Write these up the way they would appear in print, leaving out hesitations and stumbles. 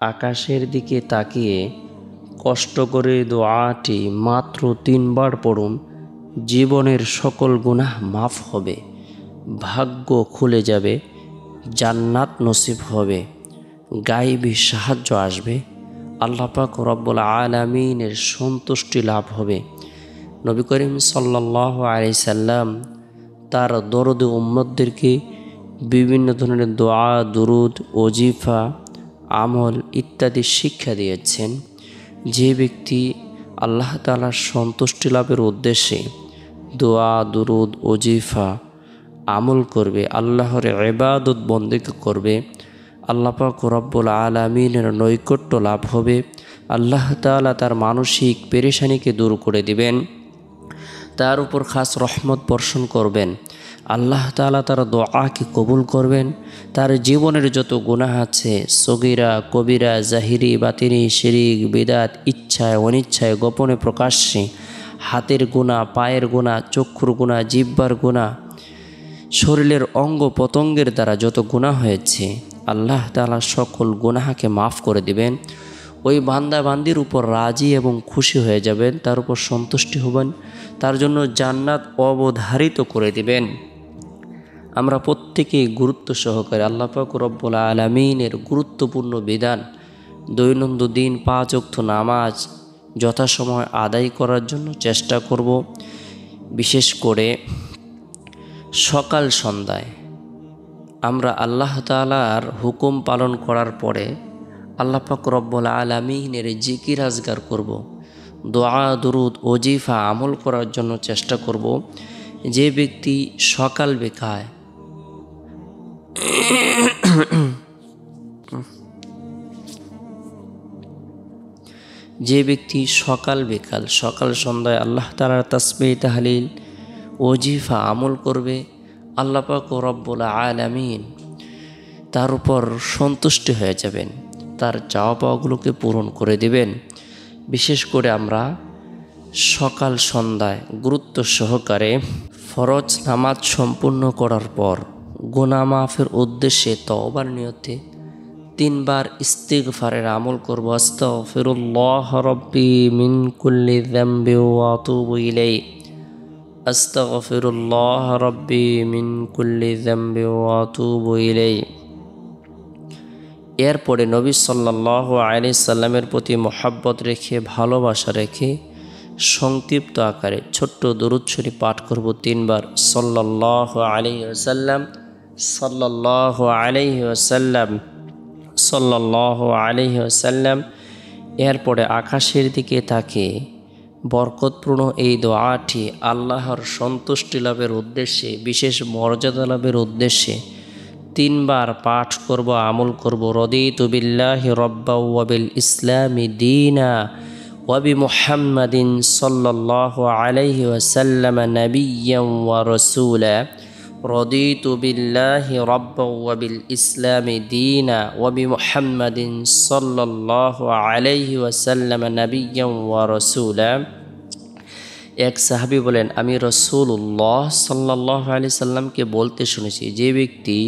আকাশের দিকে তাকিয়ে কষ্ট করে দোয়াটি মাত্র ৩ বার পড়ুন। জীবনের সকল গুনাহ মাফ হবে, ভাগ্য খুলে যাবে, জান্নাত নসিব হবে, গায়েবী সাহায্য আসবে, আল্লাহ পাক রব্বুল আলামিনের সন্তুষ্টি লাভ হবে। নবী করিম সাল্লাল্লাহু আলাইহি সাল্লাম তার দরদে উম্মতদেরকে বিভিন্ন ধরনের দোয়া, দুরুদ, ওজিফা, আমল ইত্যাদি শিক্ষা দিয়েছেন। যে ব্যক্তি আল্লাহ তাআলার সন্তুষ্টি লাভের উদ্দেশ্যে দোয়া, দুরুদ, ওজিফা আমল করবে, আল্লাহর ইবাদত বন্দেগী করবে, আল্লাহ পাক রব্বুল আলামিনের নৈকট্য লাভ হবে। আল্লাহ তাআলা তার মানসিক পেরেশানিকে দূর করে দিবেন, তার উপর খাস রহমত বর্ষণ করবেন। আল্লাহ তাআলা তার দোয়াকে কবুল করবেন। তার জীবনের যত গুনাহ আছে, সগীরা, কবিরা, জাহিরি, বাতিনি, শিরিক, বিদাত, ইচ্ছায় অনিচ্ছায়, গোপনে প্রকাশ্যে, হাতের গুনাহ, পায়ের গুনাহ, চক্ষুর গুনাহ, জিহ্বার গুনাহ, শরীরের অঙ্গ প্রত্যঙ্গের দ্বারা যত গুনাহ হয়েছে, আল্লাহ তাআলা সকল গুনাহকে মাফ করে দিবেন। ওই বান্দা বান্দির উপর রাজি এবং খুশি হয়ে যাবেন, তার উপর সন্তুষ্টি হবেন, তার জন্য জান্নাত অবধারিত করে দিবেন। আমরা প্রত্যেকেই গুরুত্ব সহকারে আল্লাহ পাক রব্বুল আলামিনের গুরুত্বপূর্ণ বিধান দৈনন্দিন 5 ওয়াক্ত নামাজ যথাসময় আদায় করার জন্য চেষ্টা করব। বিশেষ করে সকাল সন্ধ্যায় আমরা আল্লাহ তাআলার হুকুম পালন করার পরে আল্লাহ পাক রব্বুল আলামিনের জিকির আজগার করব, দোয়া, দুরুদ, ওজিফা আমল করার জন্য চেষ্টা করব। যে ব্যক্তি সকাল বেকায় যে ব্যক্তি সকাল বিকাল সকাল সন্ধ্যায় আল্লাহ তাআলার তাসবিহ, তাহলিল, ওজিফা আমল করবে, আল্লাহ পাক রব্বুল আলামিন তার উপর সন্তুষ্ট হয়ে যাবেন, তার চাওয়া পাওয়াগুলোকে পূরণ করে দিবেন। বিশেষ করে আমরা সকাল সন্ধ্যায় গুরুত্ব সহকারে ফরজ নামাজ সম্পূর্ণ করার পর গুনাহ মাফের উদ্দেশ্যে তওবার নিয়তে 3 বার ইস্তিগফারের আমল করব। আস্তাগফিরুল্লাহ রাব্বি মিন কুল্লি যামবি ওয়া আতুবু ইলাইহি, আস্তাগফিরুল্লাহ রাব্বি মিন কুল্লি যামবি ওয়া আতুবু ইলাইহি। এরপরে নবী সাল্লাল্লাহু আলাইহি সাল্লামের প্রতি মহব্বত রেখে, ভালোবাসা রেখে সংক্ষিপ্ত আকারে ছোট্ট দরুদ শরীফ পাঠ করব 3 বার। সাল্লাল্লাহু আলাইহি ওয়াসাল্লাম, সাল্লাল্লাহু আলাইহি ওয়াসাল্লাম, সাল্লাল্লাহু আলাইহি ওয়াসাল্লাম। এরপরে আকাশের দিকে তাকিয়ে বরকতপূর্ণ এই দোয়াটি আল্লাহর সন্তুষ্টি লাভের উদ্দেশ্যে, বিশেষ মর্যাদা লাভের উদ্দেশ্যে 3 বার পাঠ করব, আমল করব। রদিতু বিল্লাহি রাব্বাও ওয়া বিল ইসলামি দীনা ওয়া বিমুহাম্মাদিন সাল্লাল্লাহু আলাইহি ওয়াসাল্লাম নাবিয়্যান ওয়া রাসূলা। রদিতু বিল্লাহি রাব্বাও ওয়া বিল ইসলামি দীনা ওয়া বিমুহাম্মাদিন সাল্লাল্লাহু আলাইহি ওয়াসাল্লাম নাবিয়্যান ওয়া রাসূলা। এক সাহাবী বলেন, আমি রাসূলুল্লাহ সাল্লাল্লাহু আলাইহি সাল্লামকে বলতে শুনেছি, যে ব্যক্তি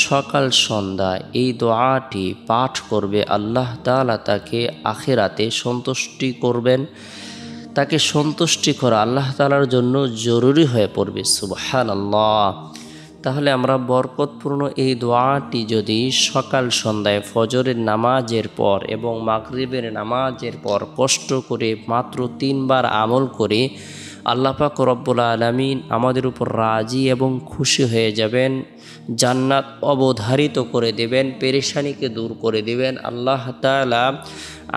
সকাল সন্ধ্যায় এই দোয়াটি পাঠ করবে, আল্লাহ তাআলা তাকে আখিরাতে সন্তুষ্টি করবেন। তাকে সন্তুষ্টি করা আল্লাহ তাআলার জন্য জরুরি হয়ে পড়বে। সুবহানাল্লাহ। তাহলে আমরা বরকতপূর্ণ এই দোয়াটি যদি সকাল সন্ধ্যায় ফজরের নামাজের পর এবং মাগরিবের নামাজের পর কষ্ট করে মাত্র 3 বার আমল করে, আল্লাহ পাক রব্বুল আলামিন আমাদের উপর রাজি এবং খুশি হয়ে যাবেন, জান্নাত অবধারিত করে দেবেন, পেরেশানিকে দূর করে দেবেন, আল্লাহ তাআলা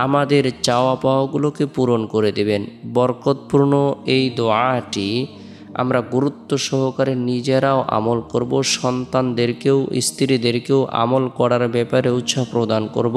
আমাদের চাওয়া পাওয়াগুলোকে পূরণ করে দেবেন। বরকতপূর্ণ এই দোয়াটি আমরা গুরুত্ব সহকারে নিজেরাও আমল করব, সন্তানদেরকেও, স্ত্রীদেরকেও আমল করার ব্যাপারে উৎসাহ প্রদান করব।